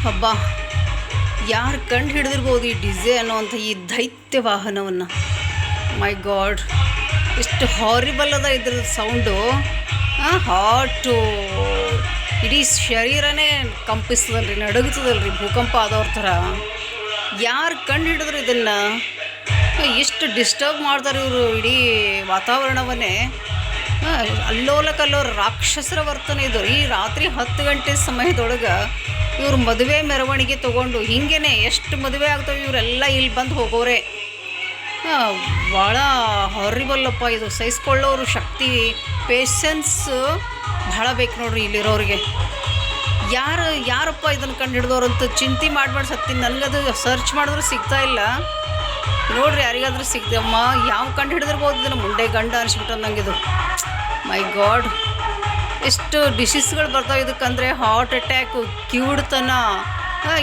ಹಬ್ಬ ಯಾರು ಕಂಡು ಹಿಡಿದಿರ್ಬೋದು ಈ ಡಿಜೆ ಅನ್ನೋವಂಥ ಈ ದೈತ್ಯ ವಾಹನವನ್ನು. ಮೈ ಗಾಡ್, ಎಷ್ಟು ಹಾರಿಬಲ್ ಅದ ಇದ್ರ ಸೌಂಡು. ಹಾಟು ಇಡೀ ಶರೀರನೇ ಕಂಪಿಸ್ತದಲ್ರಿ, ನಡುಗ್ತದಲ್ರಿ, ಭೂಕಂಪ ಆದವ್ರ ಥರ. ಯಾರು ಕಂಡು ಹಿಡಿದ್ರು ಇದನ್ನು, ಎಷ್ಟು ಡಿಸ್ಟರ್ಬ್ ಮಾಡ್ತಾರೆ ಇವರು ಇಡೀ ವಾತಾವರಣವನ್ನೇ. ಅಲ್ಲೋಲ ಕಲ್ಲೋರ ರಾಕ್ಷಸರ ವರ್ತನೆ ಇದು. ಈ ರಾತ್ರಿ 10 ಗಂಟೆ ಸಮಯದೊಳಗೆ ಇವರು ಮದುವೆ ಮೆರವಣಿಗೆ ತೊಗೊಂಡು ಹಿಂಗೇ ಎಷ್ಟು ಮದುವೆ ಆಗ್ತವೆ ಇವರೆಲ್ಲ ಇಲ್ಲಿ ಬಂದು ಹೋಗೋರೆ. ಭಾಳ ಹಾರಿಬಲ್ಲಪ್ಪ ಇದು. ಸಹಿಸ್ಕೊಳ್ಳೋರು ಶಕ್ತಿ, ಪೇಷನ್ಸ್ ಭಾಳ ಬೇಕು ನೋಡ್ರಿ ಇಲ್ಲಿರೋರಿಗೆ. ಯಾರಪ್ಪ ಇದನ್ನು ಕಂಡು ಹಿಡಿದವ್ರಂತ ಚಿಂತೆ ಮಾಡಿ ಸತ್ತೀನಿ. ನನಗದು ಸರ್ಚ್ ಮಾಡಿದ್ರು ಸಿಗ್ತಾ ಇಲ್ಲ ನೋಡ್ರಿ. ಯಾರಿಗಾದ್ರೂ ಸಿಗ್ತಮ್ಮ, ಯಾವ ಕಂಡು ಹಿಡಿದಿರ್ಬೋದು ಇದನ್ನು? ಮುಂಡೆ ಗಂಡ ಅನಿಸ್ಬಿಟ್ಟು ನಂಗಿದು. ಮೈ ಗಾಡ್, ಎಷ್ಟು ಡಿಸೀಸ್ಗಳು ಬರ್ತಾವೆ ಇದಕ್ಕಂದರೆ. ಹಾರ್ಟ್ ಅಟ್ಯಾಕು, ಕಿವುಡ್ತನ,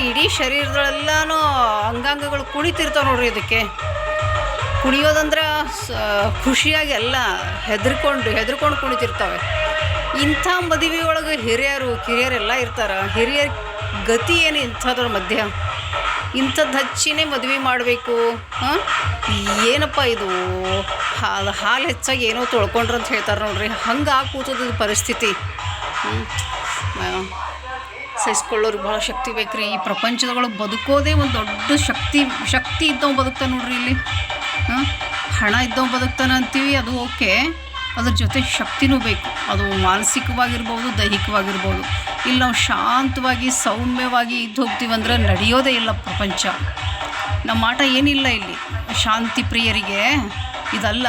ಇಡೀ ಶರೀರದಲ್ಲೆಲ್ಲನೂ ಅಂಗಾಂಗಗಳು ಕುಣಿತಿರ್ತಾವೆ ನೋಡ್ರಿ ಇದಕ್ಕೆ. ಕುಣಿಯೋದಂದ್ರೆ ಖುಷಿಯಾಗಿ ಅಲ್ಲ, ಹೆದರ್ಕೊಂಡು ಕುಣಿತಿರ್ತವೆ. ಇಂಥ ಮದುವೆ ಒಳಗೆ ಹಿರಿಯರು ಕಿರಿಯರೆಲ್ಲ ಇರ್ತಾರೆ. ಹಿರಿಯರ ಗತಿ ಏನು ಇಂಥದ್ರ ಮಧ್ಯ? ಇಂಥದ್ದು ಹಚ್ಚಿನೇ ಮದುವೆ ಮಾಡಬೇಕು. ಏನಪ್ಪ ಇದು? ಹಾಲು ಹೆಚ್ಚಾಗಿ ಏನೋ ತೊಳ್ಕೊಂಡ್ರು ಅಂತ ಹೇಳ್ತಾರೆ ನೋಡ್ರಿ, ಹಂಗೆ ಕೂತದ ಪರಿಸ್ಥಿತಿ. ಸಹಿಸ್ಕೊಳ್ಳೋರಿಗೆ ಭಾಳ ಶಕ್ತಿ ಬೇಕ್ರಿ. ಈ ಪ್ರಪಂಚದೊಳಗೆ ಬದುಕೋದೇ ಒಂದು ದೊಡ್ಡ ಶಕ್ತಿ ಇದ್ದವ್ ಬದುಕ್ತಾನೆ ನೋಡ್ರಿ ಇಲ್ಲಿ. ಹಣ ಇದ್ದವ್ ಬದುಕ್ತಾನೆ ಅಂತೀವಿ, ಅದು ಓಕೆ. ಅದ್ರ ಜೊತೆ ಶಕ್ತಿನೂ ಬೇಕು. ಅದು ಮಾನಸಿಕವಾಗಿರ್ಬೋದು, ದೈಹಿಕವಾಗಿರ್ಬೋದು. ಇಲ್ಲಿ ನಾವು ಶಾಂತವಾಗಿ ಸೌಮ್ಯವಾಗಿ ಇದ್ದು ಹೋಗ್ತೀವಂದ್ರೆ ನಡೆಯೋದೇ ಇಲ್ಲ ಪ್ರಪಂಚ. ನಮ್ಮ ಆಟ ಏನಿಲ್ಲ ಇಲ್ಲಿ. ಶಾಂತಿ ಪ್ರಿಯರಿಗೆ ಇದಲ್ಲ.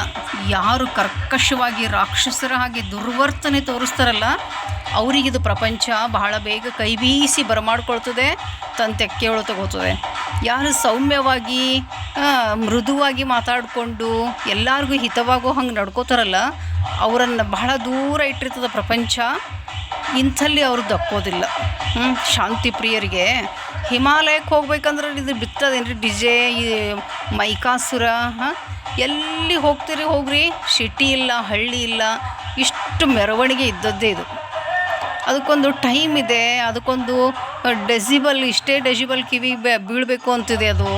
ಯಾರು ಕರ್ಕಶವಾಗಿ ರಾಕ್ಷಸರ ಹಾಗೆ ದುರ್ವರ್ತನೆ ತೋರಿಸ್ತಾರಲ್ಲ ಅವರಿಗಿದು ಪ್ರಪಂಚ ಬಹಳ ಬೇಗ ಕೈ ಬೀಸಿ ಬರಮಾಡ್ಕೊಳ್ತದೆ, ತನ್ನ ತೆಕ್ಕೆಯೊಳಗೆ ತಗೋತದೆ. ಯಾರು ಸೌಮ್ಯವಾಗಿ ಮೃದುವಾಗಿ ಮಾತಾಡಿಕೊಂಡು ಎಲ್ಲರಿಗೂ ಹಿತವಾಗೋ ಹಂಗೆ ನಡ್ಕೋತಾರಲ್ಲ ಅವರನ್ನು ಬಹಳ ದೂರ ಇಟ್ಟಿರ್ತದೆ ಪ್ರಪಂಚ. ಇಂಥಲ್ಲಿ ಅವರು ದಕ್ಕೋದಿಲ್ಲ. ಶಾಂತಿ ಪ್ರಿಯರಿಗೆ ಹಿಮಾಲಯಕ್ಕೆ ಹೋಗ್ಬೇಕಂದ್ರೆ ಇದು ಬಿತ್ತದೇನ್ರಿ ಡಿಜೆ, ಈ ಮೈಕಾಸುರ. ಎಲ್ಲಿ ಹೋಗ್ತೀರಿ ಹೋಗ್ರಿ, ಸಿಟಿ ಇಲ್ಲ, ಹಳ್ಳಿ ಇಲ್ಲ, ಇಷ್ಟು ಮೆರವಣಿಗೆ ಇದ್ದದ್ದೇ ಇದು. ಅದಕ್ಕೊಂದು ಟೈಮ್ ಇದೆ, ಅದಕ್ಕೊಂದು ಡೆಸಿಬಲ್, ಇಷ್ಟೇ ಡೆಸಿಬಲ್ ಕಿವಿ ಬೀಳಬೇಕು ಅಂತಿದೆ. ಅದು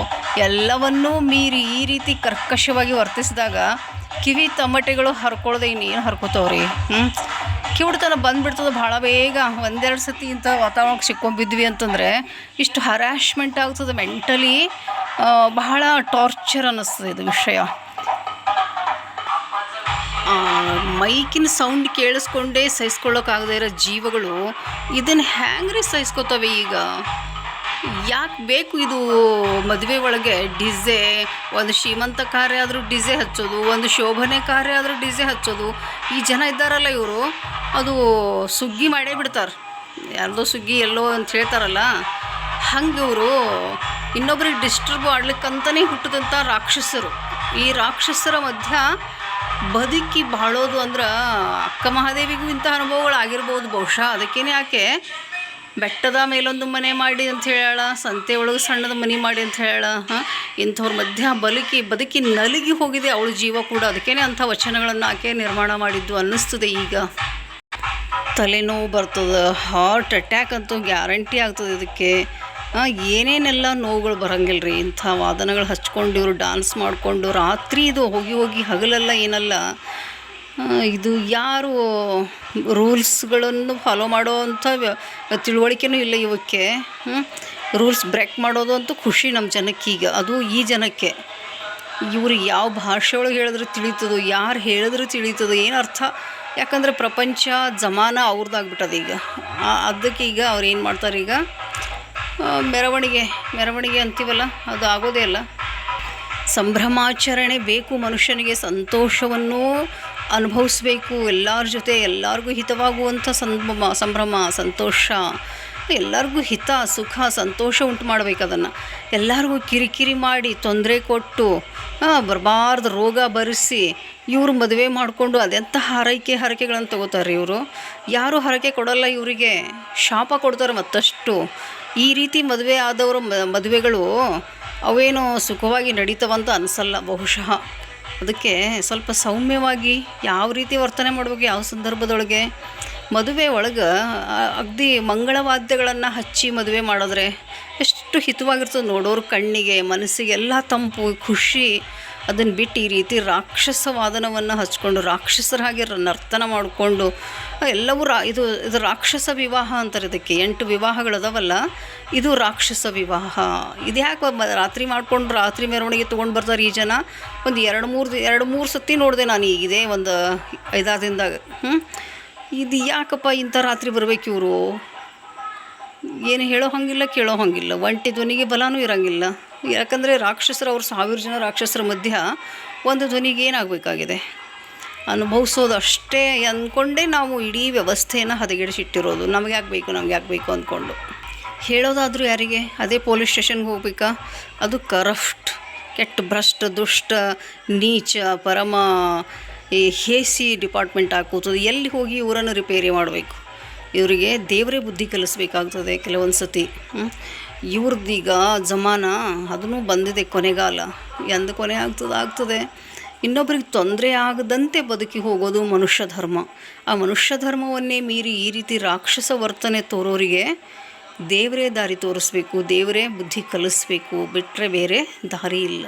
ಎಲ್ಲವನ್ನೂ ಮೀರಿ ಈ ರೀತಿ ಕರ್ಕಶವಾಗಿ ವರ್ತಿಸಿದಾಗ ಕಿವಿ ತಮಟೆಗಳು ಹರ್ಕೊಳ್ಳೋದೆ ಇನ್ನೇನು ಹರ್ಕೋತಾವ್ರಿ. ಕಿವುಡ್ತನ ಬಂದುಬಿಡ್ತದೆ ಭಾಳ ಬೇಗ. ಒಂದೆರಡು ಸತಿ ಇಂಥ ವಾತಾವರಣಕ್ಕೆ ಸಿಕ್ಕೊಂಬಿದ್ವಿ ಅಂತಂದರೆ ಇಷ್ಟು ಹರಾಶ್ಮೆಂಟ್ ಆಗ್ತದೆ. ಮೆಂಟಲಿ ಬಹಳ ಟಾರ್ಚರ್ ಅನ್ನಿಸ್ತದೆ ಇದು ವಿಷಯ. ಮೈಕಿನ ಸೌಂಡ್ ಕೇಳಿಸ್ಕೊಂಡೇ ಸಹಿಸ್ಕೊಳ್ಳೋಕ್ಕಾಗದೇ ಇರೋ ಜೀವಗಳು ಇದನ್ನು ಹ್ಯಾಂಗ್ರಿ ಸಹಿಸ್ಕೋತವೆ ಈಗ? ಯಾಕೆ ಬೇಕು ಇದು? ಮದುವೆ ಒಳಗೆ ಡಿಜೆ, ಒಂದು ಶ್ರೀಮಂತ ಕಾರ್ಯ ಆದರೂ ಡಿಜೆ ಹಚ್ಚೋದು, ಒಂದು ಶೋಭನೆ ಕಾರ್ಯ ಆದರೂ ಡಿಜೆ ಹಚ್ಚೋದು. ಈ ಜನ ಇದ್ದಾರಲ್ಲ ಇವರು, ಅದು ಸುಗ್ಗಿ ಮಾಡೇ ಬಿಡ್ತಾರೆ. ಯಾರ್ದೋ ಸುಗ್ಗಿ ಎಲ್ಲೋ ಅಂತ ಹೇಳ್ತಾರಲ್ಲ, ಹಂಗೆ ಇವರು ಇನ್ನೊಬ್ರಿಗೆ ಡಿಸ್ಟರ್ಬ್ ಆಡ್ಲಿಕ್ಕಂತಲೇ ಹುಟ್ಟಿದಂಥ ರಾಕ್ಷಸರು. ಈ ರಾಕ್ಷಸರ ಮಧ್ಯ ಬದುಕಿ ಬಾಳೋದು ಅಂದ್ರೆ ಅಕ್ಕ ಮಹಾದೇವಿಗೂ ಇಂಥ ಅನುಭವಗಳು ಆಗಿರ್ಬೋದು ಬಹುಶಃ. ಅದಕ್ಕೇನೆ ಆಕೆ ಬೆಟ್ಟದ ಮೇಲೊಂದು ಮನೆ ಮಾಡಿ ಅಂತ ಹೇಳ, ಸಂತೆ ಒಳಗೆ ಸಣ್ಣದ ಮನೆ ಮಾಡಿ ಅಂತ ಹೇಳ. ಇಂಥವ್ರ ಮಧ್ಯ ಬದುಕಿ ನಲುಗಿ ಹೋಗಿದೆ ಅವಳ ಜೀವ ಕೂಡ. ಅದಕ್ಕೇನೆ ಅಂಥ ವಚನಗಳನ್ನು ಆಕೆ ನಿರ್ಮಾಣ ಮಾಡಿದ್ದು ಅನ್ನಿಸ್ತದೆ ಈಗ. ತಲೆನೋವು ಬರ್ತದೆ, ಹಾರ್ಟ್ ಅಟ್ಯಾಕ್ ಅಂತೂ ಗ್ಯಾರಂಟಿ ಆಗ್ತದೆ ಇದಕ್ಕೆ. ಏನೇನೆಲ್ಲ ನೋವುಗಳು ಬರೋಂಗಿಲ್ಲ ರೀ. ಇಂಥ ವಾದನಗಳು ಹಚ್ಕೊಂಡು ಇವರು ಡ್ಯಾನ್ಸ್ ಮಾಡಿಕೊಂಡು ರಾತ್ರಿ ಇದು ಹೋಗಿ ಹಗಲೆಲ್ಲ ಏನಲ್ಲ. ಇದು ಯಾರು ರೂಲ್ಸ್ಗಳನ್ನು ಫಾಲೋ ಮಾಡೋ ಅಂಥ ತಿಳುವಳಿಕೆನೂ ಇಲ್ಲ ಇವಕ್ಕೆ. ರೂಲ್ಸ್ ಬ್ರೇಕ್ ಮಾಡೋದು ಅಂತೂ ಖುಷಿ ನಮ್ಮ ಜನಕ್ಕೀಗ. ಅದು ಈ ಜನಕ್ಕೆ ಇವ್ರಿಗೆ ಯಾವ ಭಾಷೆ ಒಳಗೆ ಹೇಳಿದ್ರೆ ತಿಳಿತದೋ, ಯಾರು ಹೇಳಿದ್ರು ತಿಳಿತದೋ, ಏನು ಅರ್ಥ? ಯಾಕಂದರೆ ಪ್ರಪಂಚ ಜಮಾನ ಅವ್ರದ್ದಾಗ್ಬಿಟ್ಟದ ಈಗ. ಅದಕ್ಕೆ ಈಗ ಅವ್ರು ಏನು ಮಾಡ್ತಾರೆ, ಈಗ ಮೆರವಣಿಗೆ ಅಂತೀವಲ್ಲ, ಅದು ಆಗೋದೇ ಇಲ್ಲ. ಸಂಭ್ರಮಾಚರಣೆ ಬೇಕು ಮನುಷ್ಯನಿಗೆ. ಸಂತೋಷವನ್ನು ಅನುಭವಿಸ್ಬೇಕು ಎಲ್ಲರ ಜೊತೆ. ಎಲ್ಲರಿಗೂ ಹಿತವಾಗುವಂಥ ಸಂಭ್ರಮ, ಸಂತೋಷ, ಎಲ್ಲರಿಗೂ ಹಿತ, ಸುಖ, ಸಂತೋಷ ಉಂಟು ಮಾಡಬೇಕು. ಅದನ್ನು ಎಲ್ಲರಿಗೂ ಕಿರಿಕಿರಿ ಮಾಡಿ ತೊಂದರೆ ಕೊಟ್ಟು ಬರಬಾರ್ದು ರೋಗ ಬರೆಸಿ ಇವರು ಮದುವೆ ಮಾಡಿಕೊಂಡು ಅದೆಂಥ ಹರಕೆಗಳನ್ನು ತಗೋತಾರೆ ಇವರು. ಯಾರೂ ಹರಕೆ ಕೊಡೋಲ್ಲ ಇವರಿಗೆ, ಶಾಪ ಕೊಡ್ತಾರೆ ಮತ್ತಷ್ಟು. ಈ ರೀತಿ ಮದುವೆ ಆದವರು ಮದುವೆಗಳು ಅವೇನು ಸುಖವಾಗಿ ನಡೀತವಂತ ಅನಿಸಲ್ಲ ಬಹುಶಃ. ಅದಕ್ಕೆ ಸ್ವಲ್ಪ ಸೌಮ್ಯವಾಗಿ ಯಾವ ರೀತಿ ವರ್ತನೆ ಮಾಡಬೇಕು, ಯಾವ ಸಂದರ್ಭದೊಳಗೆ ಮದುವೆ ಒಳಗೆ ಅಗದಿ ಮಂಗಳವಾದ್ಯಗಳನ್ನು ಹಚ್ಚಿ ಮದುವೆ ಮಾಡಿದ್ರೆ ಎಷ್ಟು ಹಿತವಾಗಿರ್ತದೆ ನೋಡೋರು ಕಣ್ಣಿಗೆ ಮನಸ್ಸಿಗೆ ಎಲ್ಲ ತಂಪು ಖುಷಿ. ಅದನ್ನು ಬಿಟ್ಟು ಈ ರೀತಿ ರಾಕ್ಷಸ ವಾದನವನ್ನು ಹಚ್ಕೊಂಡು ರಾಕ್ಷಸರ ಹಾಗೆ ನರ್ತನ ಮಾಡಿಕೊಂಡು ಎಲ್ಲವೂ ಇದು ರಾಕ್ಷಸ ವಿವಾಹ ಅಂತಾರೆ. ಇದಕ್ಕೆ 8 ವಿವಾಹಗಳದಾವಲ್ಲ, ಇದು ರಾಕ್ಷಸ ವಿವಾಹ. ಇದು ಯಾಕೆ ರಾತ್ರಿ ಮಾಡ್ಕೊಂಡು ರಾತ್ರಿ ಮೆರವಣಿಗೆ ತೊಗೊಂಡು ಬರ್ತಾರೆ ಈ ಜನ. ಒಂದು 2-3 ಸತಿ ನೋಡಿದೆ ನಾನು ಈಗಿದೆ ಒಂದು 5-6 ದಿನದಾಗ. ಇದು ಯಾಕಪ್ಪ ಇಂಥ ರಾತ್ರಿ ಬರಬೇಕು ಇವರು, ಏನು ಹೇಳೋ ಹಾಗಿಲ್ಲ ಕೇಳೋ ಹಾಗಿಲ್ಲ, ಒಂಟಿ ಧ್ವನಿಗೆ ಬಲನೂ ಇರೋಂಗಿಲ್ಲ. ಯಾಕಂದರೆ ರಾಕ್ಷಸರು ಅವ್ರು 1000 ಜನ ರಾಕ್ಷಸರ ಮಧ್ಯ ಒಂದು ಧ್ವನಿಗೆ ಏನಾಗಬೇಕಾಗಿದೆ ಅನುಭವಿಸೋದು ಅಷ್ಟೇ ಅಂದ್ಕೊಂಡೇ ನಾವು ಇಡೀ ವ್ಯವಸ್ಥೆಯನ್ನು ಹದಗೆಡಿಸಿಟ್ಟಿರೋದು. ನಮಗೆ ಯಾಕೆ ಬೇಕು ಅಂದ್ಕೊಂಡು ಹೇಳೋದಾದರೂ ಯಾರಿಗೆ? ಅದೇ ಪೊಲೀಸ್ ಸ್ಟೇಷನ್ಗೆ ಹೋಗ್ಬೇಕಾ? ಅದು ಕರಪ್ಟ್, ಕೆಟ್ಟ ಭ್ರಷ್ಟ ದುಷ್ಟ ನೀಚ ಪರಮ ಹೇಸಿ ಡಿಪಾರ್ಟ್ಮೆಂಟ್ ಕೂತದೆ. ಎಲ್ಲಿ ಹೋಗಿ ಇವರನ್ನು ರಿಪೇರಿ ಮಾಡಬೇಕು? ಇವರಿಗೆ ದೇವರೇ ಬುದ್ಧಿ ಕಲಿಸ್ಬೇಕಾಗ್ತದೆ ಕೆಲವೊಂದು ಸತಿ. ಇವ್ರದ್ದೀಗ ಜಮಾನ ಅದನ್ನು ಬಂದಿದೆ ಕೊನೆಗಾಲ. ಎಂದು ಕೊನೆ ಆಗ್ತದೆ. ಇನ್ನೊಬ್ರಿಗೆ ತೊಂದರೆ ಆಗದಂತೆ ಬದುಕಿ ಹೋಗೋದು ಮನುಷ್ಯ ಧರ್ಮ. ಆ ಮನುಷ್ಯ ಧರ್ಮವನ್ನೇ ಮೀರಿ ಈ ರೀತಿ ರಾಕ್ಷಸ ವರ್ತನೆ ತೋರೋರಿಗೆ ದೇವರೇ ದಾರಿ ತೋರಿಸ್ಬೇಕು, ದೇವರೇ ಬುದ್ಧಿ ಕಲಿಸ್ಬೇಕು, ಬಿಟ್ಟರೆ ಬೇರೆ ದಾರಿ ಇಲ್ಲ.